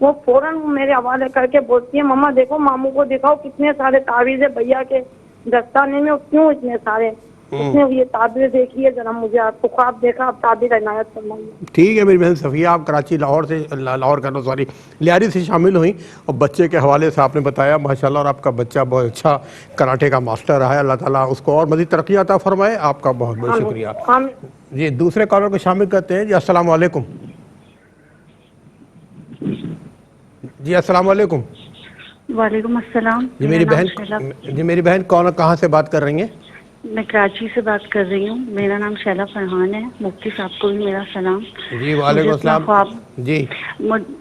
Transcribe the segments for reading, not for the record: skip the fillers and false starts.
وہ فوراً میرے حوالے کر کے بولتی ہے مما دیکھو ماموں کو دکھاؤ کتنے سارے تعویذ ہے بھیا کے دستانے میں، کیوں اتنے سارے؟ اس نے یہ تعبیر دیکھی ہے، ذرا مجھے آپ کو خواب دیکھا، آپ تعبیر عنایت فرمائیے۔ ٹھیک ہے میری بہن صفیہ، آپ کراچی لاہور کا سوری لیاری سے شامل ہوئیں، اور بچے کے حوالے سے آپ نے بتایا ماشاءاللہ، اور آپ کا بچہ بہت اچھا کراٹے کا ماسٹر رہا ہے، اللہ تعالیٰ اس کو اور مزید ترقی عطا فرمائے۔ آپ کا بہت بہت شکریہ۔ جی دوسرے کالر کو شامل کرتے ہیں۔ جی السلام علیکم۔ جی السلام علیکم۔ وعلیکم السلام۔ جی میرا میری نام بہن، شیلا، جی میری بہن کون کہاں سے بات کر رہی ہیں؟ میں کراچی سے بات کر رہی ہوں۔ میرا نام شیلا فرحان ہے۔ مفتی صاحب کو بھی میرا سلام۔ جی مجھے وعلیکم اپنا السلام۔ خواب جی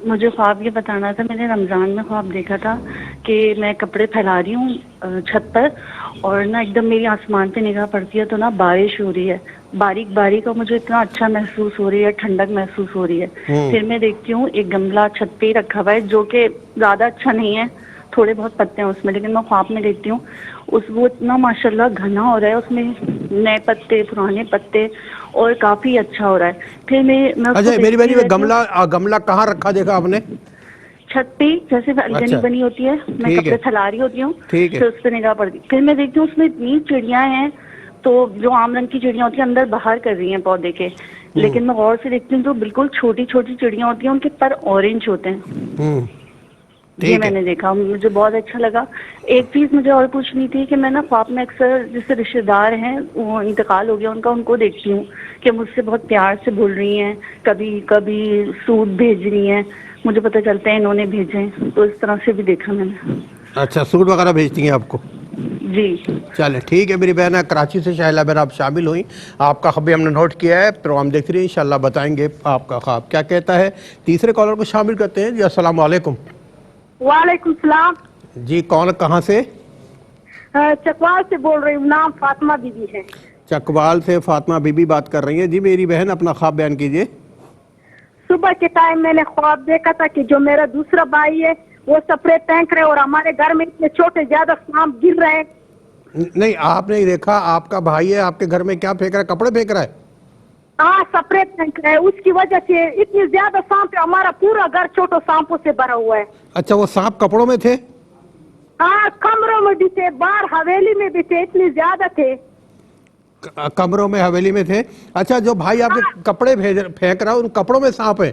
مجھے خواب یہ بتانا تھا، میں نے رمضان میں خواب دیکھا تھا کہ میں کپڑے پھیلا رہی ہوں چھت پر، اور نا ایک دم میری آسمان پہ نگاہ پڑتی ہے تو نا بارش ہو رہی ہے، باریک باریک، اور مجھے اتنا اچھا محسوس ہو رہی ہے، ٹھنڈک محسوس ہو رہی ہے۔ پھر میں دیکھتی ہوں ایک گملہ چھت پہ ہی رکھا ہوا ہے، جو کہ زیادہ اچھا نہیں ہے، تھوڑے بہت پتے ہیں اس میں، لیکن میں خواب میں دیکھتی ہوں وہ اتنا ماشاءاللہ گھنا ہو رہا ہے، اس میں نئے پتے، پرانے پتے، اور کافی اچھا ہو رہا ہے۔ پھر میں اس اچھا کو میری دیکھتی بہن، رہتی ہوں۔ گملہ کہاں رکھا دیکھا آپ نے؟ چھت پہ جیسے بالکنی اچھا بنی ہوتی ہے، میں ٹھیک ہے کپڑے پھیلا رہی ہوتی ہوں، ٹھیک ہے۔ پھر اس پہ نگاہ پڑتی، پھر میں دیکھتی ہوں اس میں اتنی چڑیاں ہیں، تو جو عام رنگ کی چڑیاں ہوتی ہیں اندر باہر کر رہی ہیں پودے کے، لیکن میں غور سے دیکھتی ہوں تو بالکل چھوٹی چھوٹی چڑیاں ہوتی ہیں، ان کے پر اورنج ہوتے ہیں۔ یہ ٹھیک میں ہے۔ نے دیکھا، مجھے بہت اچھا لگا۔ ایک چیز مجھے اور پوچھنی تھی کہ میں نا خواب میں اکثر جیسے رشتے دار ہیں، وہ انتقال ہو گیا ان کا، ان کو دیکھتی ہوں کہ مجھ سے بہت پیار سے بول رہی ہیں، کبھی کبھی سوٹ بھیج رہی ہیں، مجھے پتہ چلتا ہے انہوں نے بھیجے ہیں، تو اس طرح سے بھی دیکھا میں نے۔ اچھا سوٹ وغیرہ بھیجتی ہیں آپ کو؟ جی چلیں ٹھیک ہے میری بہن، کراچی سے شائلہ بہن آپ شامل ہوئیں، آپ کا خواب ہم نے نوٹ کیا ہے، پروگرام دیکھ رہی ہیں، انشاءاللہ بتائیں گے آپ کا خواب کیا کہتا ہے۔ تیسرے کالر کو شامل کرتے ہیں۔ جی السلام علیکم۔ وعلیکم السلام۔ جی کون کہاں سے؟ چکوال سے بول رہی ہوں، نام فاطمہ بی بی ہے۔ چکوال سے فاطمہ بی بی بات کر رہی ہیں۔ جی میری بہن اپنا خواب بیان کیجیے۔ صبح کے ٹائم میں نے خواب دیکھا تھا کہ جو میرا دوسرا بھائی ہے وہ سپرے پھینک رہے، اور ہمارے گھر میں اتنے چھوٹے زیادہ سانپ گر رہے ہیں۔ نہیں آپ نے دیکھا، آپ کا بھائی ہے، آپ کے گھر میں کیا پھینک رہا ہے؟ کپڑے پھینک رہا ہے؟ ہاں سپرے پھینک رہے ہیں، اس کی وجہ سے اتنی زیادہ سانپ ہے، ہمارا پورا گھر چھوٹوں سانپوں سے بھرا ہوا ہے۔ اچھا وہ سانپ کپڑوں میں تھے؟ ہاں کمروں میں بھی تھے، باہر حویلی میں بھی تھے، اتنے زیادہ تھے۔ کمروں میں، حویلی میں تھے؟ اچھا جو بھائی آپ کے کپڑے پھینک رہا ہے، ان کپڑوں میں سانپ ہے؟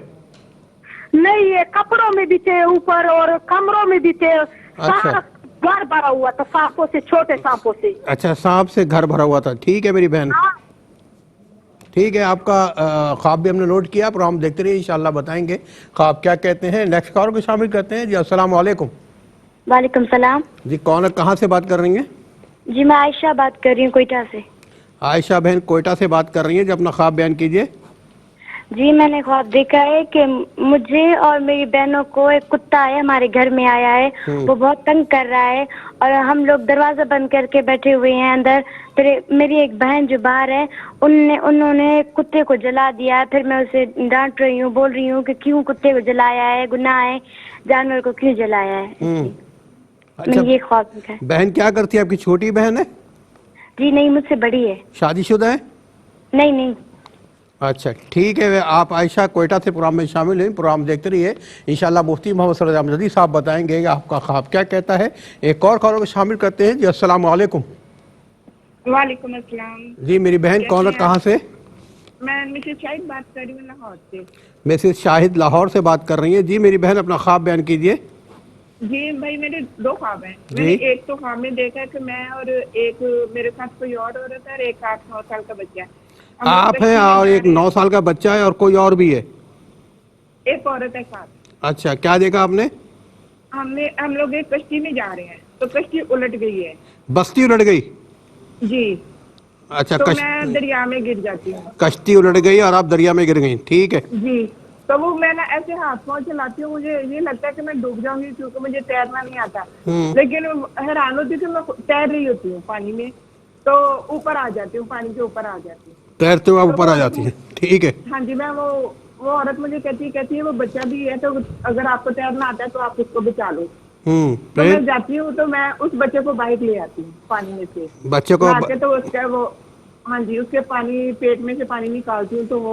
نہیں یہ کپڑوں میں بھی تھے اوپر، اور کمروں میں بھی تھے، اچھا سارا گھر بھرا ہوا تھا سانپوں سے، چھوٹے سانپوں سے۔ اچھا سانپ سے گھر بھرا ہوا تھا، ٹھیک ہے میری بہن، ہاں ٹھیک ہے آپ کا خواب بھی ہم نے نوٹ کیا، پروگرام دیکھتے رہیے، انشاءاللہ بتائیں گے خواب کیا کہتے ہیں۔ نیکسٹ کال کو شامل کرتے ہیں۔ جی السلام علیکم۔ وعلیکم السلام۔ جی کون کہاں سے بات کر رہی ہیں؟ جی میں عائشہ بات کر رہی ہوں کوئٹہ سے۔ عائشہ بہن کوئٹہ سے بات کر رہی ہیں، جی اپنا خواب بیان کیجیے۔ جی میں نے خواب دیکھا ہے کہ مجھے اور میری بہنوں کو ایک کتا ہے ہمارے گھر میں آیا ہے، وہ بہت تنگ کر رہا ہے، اور ہم لوگ دروازہ بند کر کے بیٹھے ہوئے ہیں اندر۔ پھر میری ایک بہن جو باہر ہے انہوں نے کتے کو جلا دیا ہے، پھر میں اسے ڈانٹ رہی ہوں، بول رہی ہوں کہ کیوں کتے کو جلایا ہے، گناہ ہے، جانور کو کیوں جلایا ہے، اس لیے میں اچھا نے یہ خواب دیکھا ہے۔ بہن کیا کرتی ہے آپ کی؟ چھوٹی بہن ہے؟ جی نہیں، مجھ سے بڑی ہے۔ شادی شدہ ہے؟ نہیں نہیں۔ اچھا ٹھیک ہے، آپ عائشہ کوئٹہ سے پروگرام میں شامل ہیں، پروگرام دیکھتے رہیے، انشاءاللہ مفتی محمد صلی اللہ علیہ وسلم صاحب بتائیں گے کہ آپ کا خواب کیا کہتا ہے۔ ایک اور کالر کو شامل کرتے ہیں۔ جی السلام علیکم۔ وعلیکم السلام۔ جی میری بہن کون کہاں سے؟ میں مسز شاہد بات کر رہی ہوں لاہور سے۔ مسز شاہد لاہور سے بات کر رہی ہیں۔ جی میری بہن اپنا خواب بیان کیجیے۔ جی بھائی میرے دو خواب ہیں۔ جی میں نے ایک تو خواب میں دیکھا کہ میں اور ایک میرے ساتھ کوئی اور عورت ہے، اور ایک 8-9 سال کا بچہ ہے، ہم لوگ آپ ہیں کشتی میں اور جا ایک رہے ہیں، 9 سال کا بچہ ہے، اور کوئی اور بھی ہے؟ ایک عورت ہے ساتھ۔ اچھا کیا دیکھا آپ نے؟ ہم لوگ ایک کشتی میں جا رہے ہیں تو کشتی الٹ گئی ہے۔ بستی الٹ گئی؟ جی اچھا تو میں دریا میں گر جاتی ہوں۔ کشتی الٹ گئی اور آپ دریا میں گر گئیں، ٹھیک ہے۔ جی تو وہ میں نا ایسے ہاتھ پاؤں چلاتی ہوں، مجھے یہ لگتا ہے کہ میں ڈوب جاؤں گی کیونکہ مجھے تیرنا نہیں آتا، لیکن حیران ہوتی کہ میں تیر رہی ہوتی ہوں پانی میں، تو اوپر آ جاتی ہوں، پانی کے اوپر آ جاتی ہوں، تیرتے ہوئے تو اوپر آ جاتی ہے، ٹھیک ہے۔ ہاں جی میں وہ عورت مجھے کہتی ہے وہ بچہ بھی ہے، تو اگر آپ کو تیرنا آتا ہے تو آپ اس کو بچا لو۔ تو میں جاتی ہوں تو میں اس بچے کو باہر لے آتی ہوں پانی میں سے، بچے کو لا کے تو اس کا وہ ہاں جی اس کے پانی پیٹ میں سے پانی نکالتی ہوں تو وہ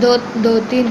2-3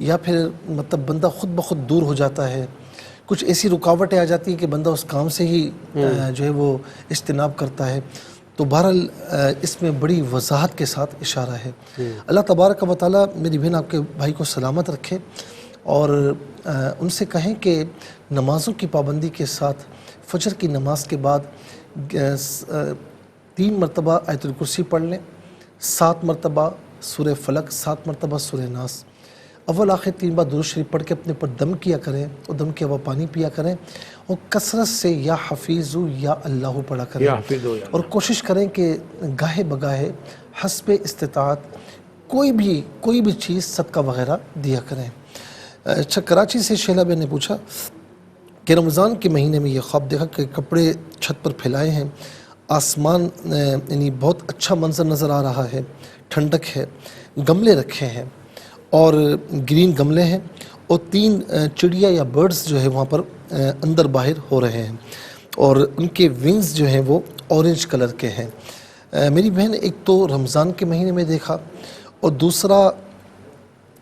یا پھر مطلب بندہ خود بخود دور ہو جاتا ہے، کچھ ایسی رکاوٹیں آ جاتی ہیں کہ بندہ اس کام سے ہی جو ہے وہ اجتناب کرتا ہے. تو بہرحال اس میں بڑی وضاحت کے ساتھ اشارہ ہے. اللہ تبارک و تعالیٰ میری بہن آپ کے بھائی کو سلامت رکھے، اور ان سے کہیں کہ نمازوں کی پابندی کے ساتھ فجر کی نماز کے بعد 3 مرتبہ آیت الکرسی پڑھ لیں، 7 مرتبہ سورہ فلق، 7 مرتبہ سورہ ناس. اول آخر 3 بار درود شریف پڑھ کے اپنے پر دم کیا کریں، اور دم کے ہوا پانی پیا کریں، اور کثرت سے یا حفیظ یا اللہ پڑھا کریں، اور کوشش کریں کہ گاہے بگاہے حسب استطاعت کوئی بھی چیز صدقہ وغیرہ دیا کریں. اچھا، کراچی سے شیلا بہن نے پوچھا کہ رمضان کے مہینے میں یہ خواب دیکھا کہ کپڑے چھت پر پھیلائے ہیں، آسمان یعنی بہت اچھا منظر نظر آ رہا ہے، ٹھنڈک ہے، گملے رکھے ہیں اور گرین گملے ہیں، اور 3 چڑیا یا برڈز جو ہے وہاں پر اندر باہر ہو رہے ہیں، اور ان کے ونگز جو ہیں وہ اورنج کلر کے ہیں. میری بہن ایک تو رمضان کے مہینے میں دیکھا، اور دوسرا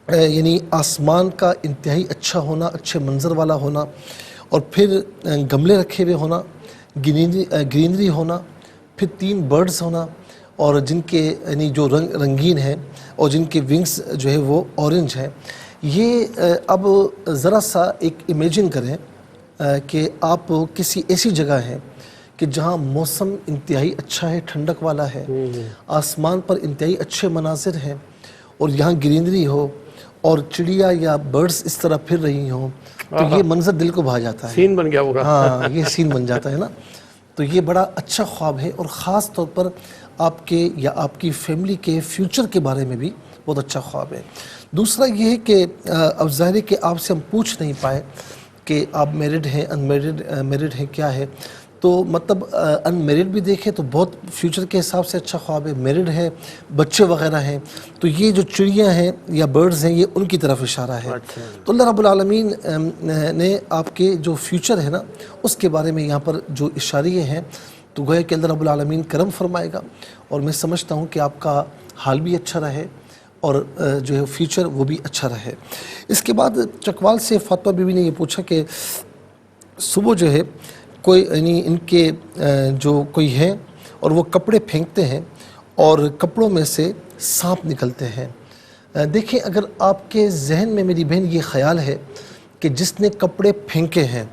یعنی آسمان کا انتہائی اچھا ہونا، اچھے منظر والا ہونا، اور پھر گملے رکھے ہوئے ہونا، گرینری ہونا، پھر 3 برڈز ہونا، اور جن کے یعنی جو رنگین ہیں اور جن کے ونگز جو ہے وہ اورنج ہیں. یہ اب ذرا سا ایک امیجن کریں کہ آپ کسی ایسی جگہ ہیں کہ جہاں موسم انتہائی اچھا ہے، ٹھنڈک والا ہے، آسمان پر انتہائی اچھے مناظر ہیں، اور یہاں گرینری ہو اور چڑیا یا برڈز اس طرح پھر رہی ہوں، تو یہ منظر دل کو بھا جاتا ہے. سین بن گیا ہوگا. ہاں، یہ سین بن جاتا ہے نا. تو یہ بڑا اچھا خواب ہے، اور خاص طور پر آپ کے یا آپ کی فیملی کے فیوچر کے بارے میں بھی بہت اچھا خواب ہے. دوسرا یہ ہے کہ اب ظاہر ہے کہ آپ سے ہم پوچھ نہیں پائے کہ آپ میرڈ ہیں، میرڈ ہیں، کیا ہے. تو مطلب ان میرڈ بھی دیکھیں تو بہت فیوچر کے حساب سے اچھا خواب ہے، میرڈ ہے، بچے وغیرہ ہیں، تو یہ جو چڑیاں ہیں یا برڈز ہیں یہ ان کی طرف اشارہ ہے. تو اللہ رب العالمین نے آپ کے جو فیوچر ہے نا اس کے بارے میں یہاں پر جو اشاریے ہیں، تو گویا کہ اللہ رب العالمین کرم فرمائے گا، اور میں سمجھتا ہوں کہ آپ کا حال بھی اچھا رہے اور جو ہے فیوچر وہ بھی اچھا رہے. اس کے بعد چکوال سے فاطمہ بیوی نے یہ پوچھا کہ صبح جو ہے کوئی یعنی ان کے جو کوئی ہے اور وہ کپڑے پھینکتے ہیں اور کپڑوں میں سے سانپ نکلتے ہیں. دیکھیں، اگر آپ کے ذہن میں میری بہن یہ خیال ہے کہ جس نے کپڑے پھینکے ہیں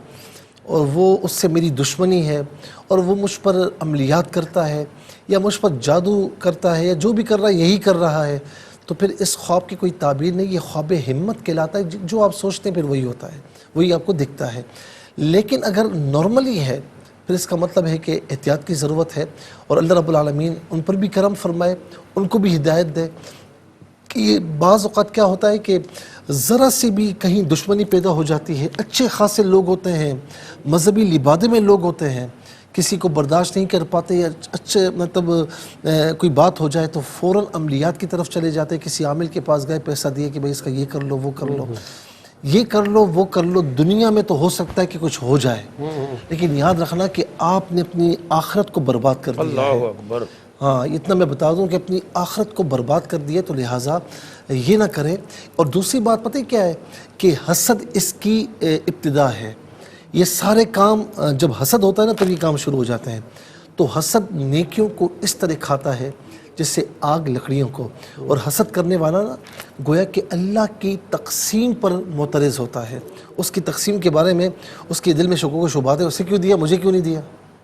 اور وہ اس سے میری دشمنی ہے اور وہ مجھ پر عملیات کرتا ہے یا مجھ پر جادو کرتا ہے یا جو بھی کر رہا ہے یہی کر رہا ہے، تو پھر اس خواب کی کوئی تعبیر نہیں. یہ خواب ہمت کہلاتا ہے. جو آپ سوچتے ہیں پھر وہی ہوتا ہے، وہی آپ کو دکھتا ہے. لیکن اگر نارملی ہے پھر اس کا مطلب ہے کہ احتیاط کی ضرورت ہے، اور اللہ رب العالمین ان پر بھی کرم فرمائے، ان کو بھی ہدایت دے. کہ یہ بعض اوقات کیا ہوتا ہے کہ ذرا سے بھی کہیں دشمنی پیدا ہو جاتی ہے. اچھے خاصے لوگ ہوتے ہیں، مذہبی لبادے میں لوگ ہوتے ہیں، کسی کو برداشت نہیں کر پاتے، یا اچھے مطلب کوئی بات ہو جائے تو فوراً عملیات کی طرف چلے جاتے. کسی عامل کے پاس گئے، پیسہ دیے کہ بھائی اس کا یہ کر لو، وہ کر لو، یہ کر لو، وہ کر لو. دنیا میں تو ہو سکتا ہے کہ کچھ ہو جائے، لیکن یاد رکھنا کہ آپ نے اپنی آخرت کو برباد کر دیا ہے. اللہ اکبر. ہاں، اتنا میں بتا دوں کہ اپنی آخرت کو برباد کر دیے، تو لہٰذا یہ نہ کریں. اور دوسری بات پتہ کیا ہے کہ حسد اس کی ابتدا ہے. یہ سارے کام جب حسد ہوتا ہے نا تب یہ کام شروع ہو جاتے ہیں. تو حسد نیکیوں کو اس طرح کھاتا ہے جس سے آگ لکڑیوں کو. اور حسد کرنے والا نا گویا کہ اللہ کی تقسیم پر معترض ہوتا ہے. اس کی تقسیم کے بارے میں اس کے دل میں شکوک و شبہات ہے، اسے کیوں دیا، مجھے کیوں نہیں دیا.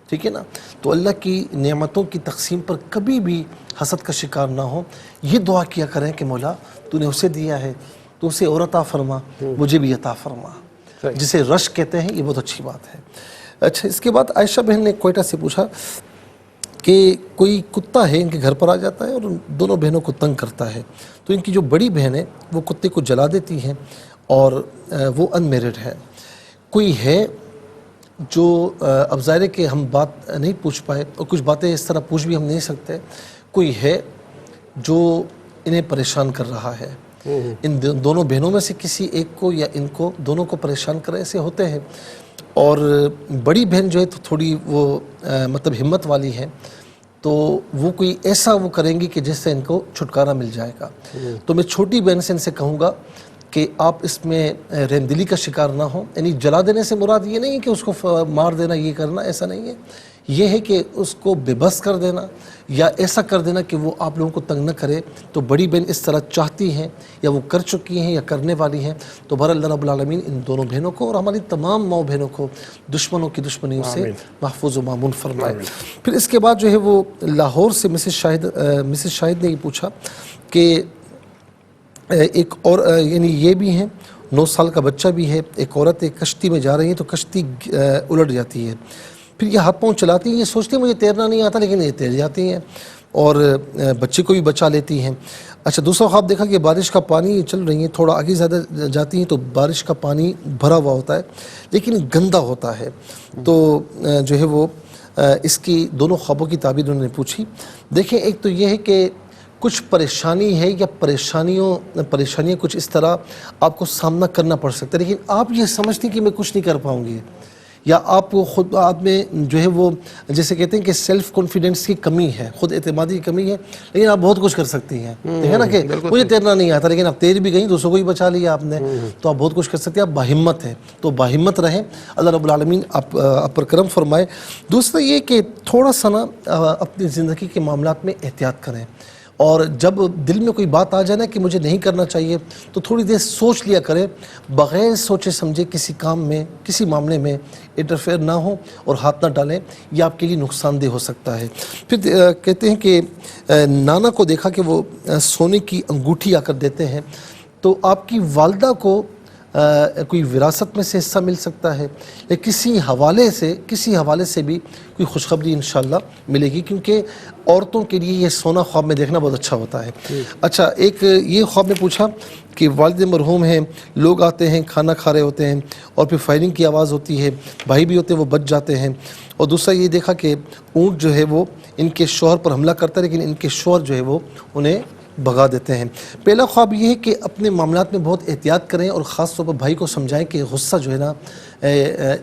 ٹھیک ہے نا. تو اللہ کی نعمتوں کی تقسیم پر کبھی بھی حسد کا شکار نہ ہو. یہ دعا کیا کریں کہ مولا تو نے اسے دیا ہے تو اسے اور عطا فرما، مجھے بھی عطا فرما. جسے رشک کہتے ہیں، یہ بہت اچھی بات ہے. اچھا، اس کے بعد عائشہ بہن نے کوئٹہ سے پوچھا کہ کوئی کتا ہے ان کے گھر پر آ جاتا ہے اور دونوں بہنوں کو تنگ کرتا ہے، تو ان کی جو بڑی بہن ہے وہ کتے کو جلا دیتی ہیں اور وہ ان میرڈ ہے. کوئی ہے جو اب ظاہر ہے کہ ہم بات نہیں پوچھ پائے اور کچھ باتیں اس طرح پوچھ بھی ہم نہیں سکتے. کوئی ہے جو انہیں پریشان کر رہا ہے، ان دونوں بہنوں میں سے کسی ایک کو یا ان کو دونوں کو پریشان کر ایسے ہوتے ہیں. اور بڑی بہن جو ہے تو تھوڑی وہ مطلب ہمت والی ہے، تو وہ کوئی ایسا وہ کریں گی کہ جس سے ان کو چھٹکارا مل جائے گا. تو میں چھوٹی بہن سے ان سے کہوں گا کہ آپ اس میں رحمدلی کا شکار نہ ہوں. یعنی جلا دینے سے مراد یہ نہیں ہے کہ اس کو مار دینا، یہ کرنا، ایسا نہیں ہے. یہ ہے کہ اس کو بے بس کر دینا یا ایسا کر دینا کہ وہ آپ لوگوں کو تنگ نہ کرے. تو بڑی بہن اس طرح چاہتی ہیں یا وہ کر چکی ہیں یا کرنے والی ہیں. تو بہرحال اللہ رب العالمین ان دونوں بہنوں کو اور ہماری تمام ماؤں بہنوں کو دشمنوں کی دشمنیوں سے محفوظ و معمون فرمائے. پھر اس کے بعد جو ہے وہ لاہور سے مسز شاہد نے یہ پوچھا کہ ایک اور یعنی یہ بھی ہیں 9 سال کا بچہ بھی ہے، ایک عورت ایک کشتی میں جا رہی ہے تو کشتی الٹ جاتی ہے. پھر یہ ہاتھ پاؤں چلاتی ہیں، یہ سوچتی ہیں مجھے تیرنا نہیں آتا، لیکن یہ تیر جاتی ہیں اور بچے کو بھی بچا لیتی ہیں. اچھا، دوسرا خواب دیکھا کہ بارش کا پانی چل رہی ہیں، تھوڑا آگے زیادہ جاتی ہیں تو بارش کا پانی بھرا ہوا ہوتا ہے لیکن گندا ہوتا ہے. تو جو ہے وہ اس کی دونوں خوابوں کی تعبیر انہوں نے پوچھی. دیکھیں، ایک تو یہ ہے کہ کچھ پریشانی ہے یا پریشانیاں کچھ اس طرح آپ کو سامنا کرنا پڑ سکتا ہے، لیکن آپ یہ سمجھتے ہیں کہ میں کچھ نہیں کر پاؤں گی، یا آپ کو خود آپ میں جو ہے وہ جیسے کہتے ہیں کہ سیلف کانفیڈنس کی کمی ہے، خود اعتمادی کی کمی ہے، لیکن آپ بہت کچھ کر سکتی ہیں. دیکھیں نا کہ مجھے تیرنا نہیں آتا لیکن آپ تیر بھی گئیں، دوسروں کو ہی بچا لیا آپ نے، تو آپ بہت کچھ کر سکتے ہیں. آپ باہمت ہیں، تو باہمت رہیں. اللہ رب العالمین آپ پر کرم فرمائے. دوسرا یہ کہ تھوڑا سا نا اپنی زندگی کے معاملات میں احتیاط کریں، اور جب دل میں کوئی بات آ جائے نا کہ مجھے نہیں کرنا چاہیے تو تھوڑی دیر سوچ لیا کریں، بغیر سوچے سمجھے کسی کام میں کسی معاملے میں انٹرفیئر نہ ہو اور ہاتھ نہ ڈالیں، یہ آپ کے لیے نقصان دہ ہو سکتا ہے. پھر کہتے ہیں کہ نانا کو دیکھا کہ وہ سونے کی انگوٹھی آ کر دیتے ہیں، تو آپ کی والدہ کو کوئی وراثت میں سے حصہ مل سکتا ہے یا کسی حوالے سے بھی کوئی خوشخبری انشاءاللہ ملے گی، کیونکہ عورتوں کے لیے یہ سونا خواب میں دیکھنا بہت اچھا ہوتا ہے. اچھا، ایک یہ خواب میں پوچھا کہ والد مرحوم ہیں، لوگ آتے ہیں کھانا کھا رہے ہوتے ہیں اور پھر فائرنگ کی آواز ہوتی ہے، بھائی بھی ہوتے ہیں وہ بچ جاتے ہیں. اور دوسرا یہ دیکھا کہ اونٹ جو ہے وہ ان کے شوہر پر حملہ کرتا ہے لیکن ان کے شوہر جو ہے وہ انہیں بھگا دیتے ہیں. پہلا خواب یہ ہے کہ اپنے معاملات میں بہت احتیاط کریں اور خاص طور پر بھائی کو سمجھائیں کہ غصہ جو ہے نا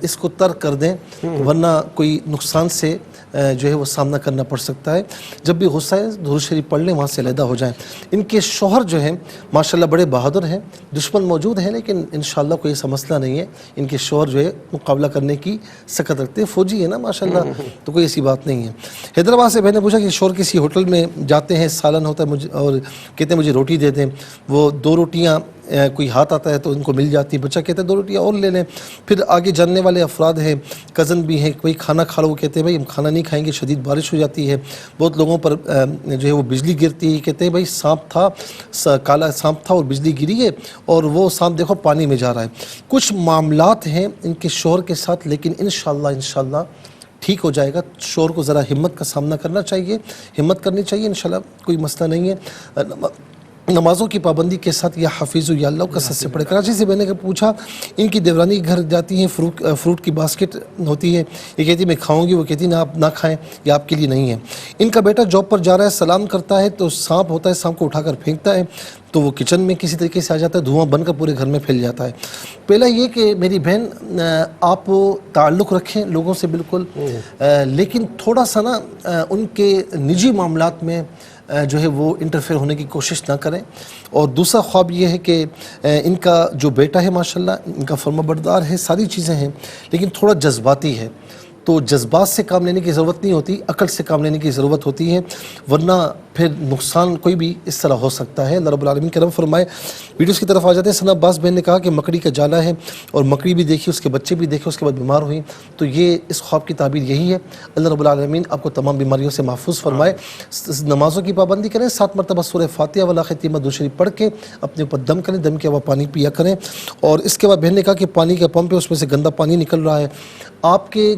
اس کو ترک کر دیں، ورنہ کوئی نقصان سے جو ہے وہ سامنا کرنا پڑ سکتا ہے. جب بھی غصہ ہے درود شریف پڑھ لیں، وہاں سے علیحدہ ہو جائیں. ان کے شوہر جو ہیں ماشاءاللہ بڑے بہادر ہیں، دشمن موجود ہیں لیکن انشاءاللہ کوئی ایسا مسئلہ نہیں ہے. ان کے شوہر جو ہے مقابلہ کرنے کی سکت رکھتے ہیں، فوجی ہے نا ماشاءاللہ، تو کوئی ایسی بات نہیں ہے. حیدرآباد سے میں نے پوچھا کہ شوہر کسی ہوٹل میں جاتے ہیں، سالن ہوتا ہے مجھے اور کہتے ہیں مجھے روٹی دے دیں، وہ 2 روٹیاں کوئی ہاتھ آتا ہے تو ان کو مل جاتی، بچہ کہتا ہے 2 روٹیاں اور لے لیں. پھر آگے جاننے والے افراد ہیں، کزن بھی ہیں، کوئی کھانا کھا لو، وہ کہتے ہیں بھائی ہم کھانا نہیں کھائیں گے، شدید بارش ہو جاتی ہے، بہت لوگوں پر جو ہے وہ بجلی گرتی ہے، کہتے ہیں بھائی سانپ تھا، کالا سانپ تھا اور بجلی گری ہے اور وہ سانپ دیکھو پانی میں جا رہا ہے. کچھ معاملات ہیں ان کے شوہر کے ساتھ، لیکن انشاءاللہ ٹھیک ہو جائے گا. شوہر کو ذرا ہمت کا سامنا کرنا چاہیے، ہمت کرنی چاہیے، انشاءاللہ کوئی مسئلہ نہیں ہے. نمازوں کی پابندی کے ساتھ یا حفیظ یا اللہ کا سچ سے پڑھے. کراچی سے میں نے پوچھا، ان کی دیورانی کے گھر جاتی ہیں، فروٹ کی باسکٹ ہوتی ہے، یہ کہتی میں کھاؤں گی، وہ کہتی نہ آپ نہ کھائیں، یہ آپ کے لیے نہیں ہے. ان کا بیٹا جاب پر جا رہا ہے، سلام کرتا ہے تو سانپ ہوتا ہے، سانپ کو اٹھا کر پھینکتا ہے تو وہ کچن میں کسی طریقے سے آ جاتا ہے، دھواں بن کر پورے گھر میں پھیل جاتا ہے. پہلا یہ کہ میری بہن آپ تعلق رکھیں لوگوں سے بالکل، لیکن تھوڑا سا نا ان کے نجی معاملات میں جو ہے وہ انٹرفیئر ہونے کی کوشش نہ کریں. اور دوسرا خواب یہ ہے کہ ان کا جو بیٹا ہے ماشاءاللہ ان کا فرمانبردار ہے، ساری چیزیں ہیں، لیکن تھوڑا جذباتی ہے. تو جذبات سے کام لینے کی ضرورت نہیں ہوتی، عقل سے کام لینے کی ضرورت ہوتی ہے، ورنہ پھر نقصان کوئی بھی اس طرح ہو سکتا ہے. اللہ رب العالمین کرم فرمائے. ویڈیوز کی طرف آ جاتے ہیں. ثنا عباس بہن نے کہا کہ مکڑی کا جالا ہے اور مکڑی بھی دیکھی، اس کے بچے بھی دیکھے، اس کے بعد بیمار ہوئی. تو یہ اس خواب کی تعبیر یہی ہے. اللہ رب العالمین آپ کو تمام بیماریوں سے محفوظ فرمائے. نمازوں کی پابندی کریں، 7 مرتبہ سورہ فاتحہ والا ختیمہ درود شریف پڑھ کے اپنے اوپر دم کریں، دم کے بعد پانی پیا کریں. اور اس کے بعد بہن نے کہا کہ پانی کا پمپ ہے اس میں سے گندا پانی نکل رہا ہے. آپ کے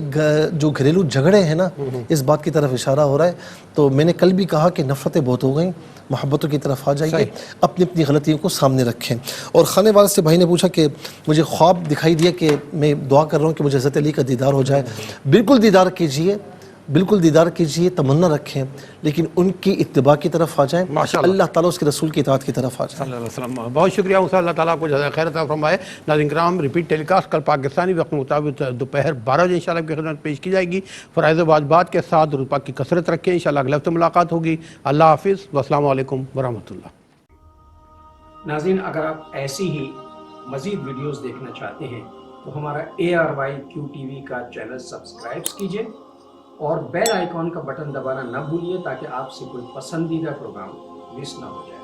جو گھریلو جھگڑے ہیں نا، اس بات کی طرف اشارہ ہو رہا ہے. تو میں نے کل بھی کہا کہ نفرتیں بہت ہو گئیں، محبتوں کی طرف آ جائیے، اپنی اپنی غلطیوں کو سامنے رکھیں. اور خانے والے سے بھائی نے پوچھا کہ مجھے خواب دکھائی دیا کہ میں دعا کر رہا ہوں کہ مجھے حضرت علی کا دیدار ہو جائے. بالکل دیدار کیجئے، بالکل دیدار کیجئے، تمنا رکھیں، لیکن ان کی اتباع کی طرف آ جائیں، اللہ تعالیٰ اس کے رسول کی اطاعت کی طرف آ جائیں. صلی اللہ علیہ وسلم. بہت شکریہ موسیٰ، اللہ تعالیٰ کو جزائے خیر عطا فرمائے. ناظرین کرام، ریپیٹ ٹیلی کاسٹ کل پاکستانی وقت مطابق دوپہر 12 بجے انشاءاللہ آپ کی خدمت پیش کی جائے گی. فرائض و واجبات کے ساتھ درود پاک کی کثرت رکھیں. انشاءاللہ اگلے ہفتے ملاقات ہوگی. اللہ حافظ، والسلام علیکم ورحمۃ اللہ. ناظرین، اگر آپ ایسی ہی مزید ویڈیوز دیکھنا چاہتے ہیں تو ہمارا ARYQ کا چینل سبسکرائب کیجئے اور بیل آئیکن کا بٹن دبانا نہ بھولیے تاکہ آپ سے کوئی پسندیدہ پروگرام مس نہ ہو جائے۔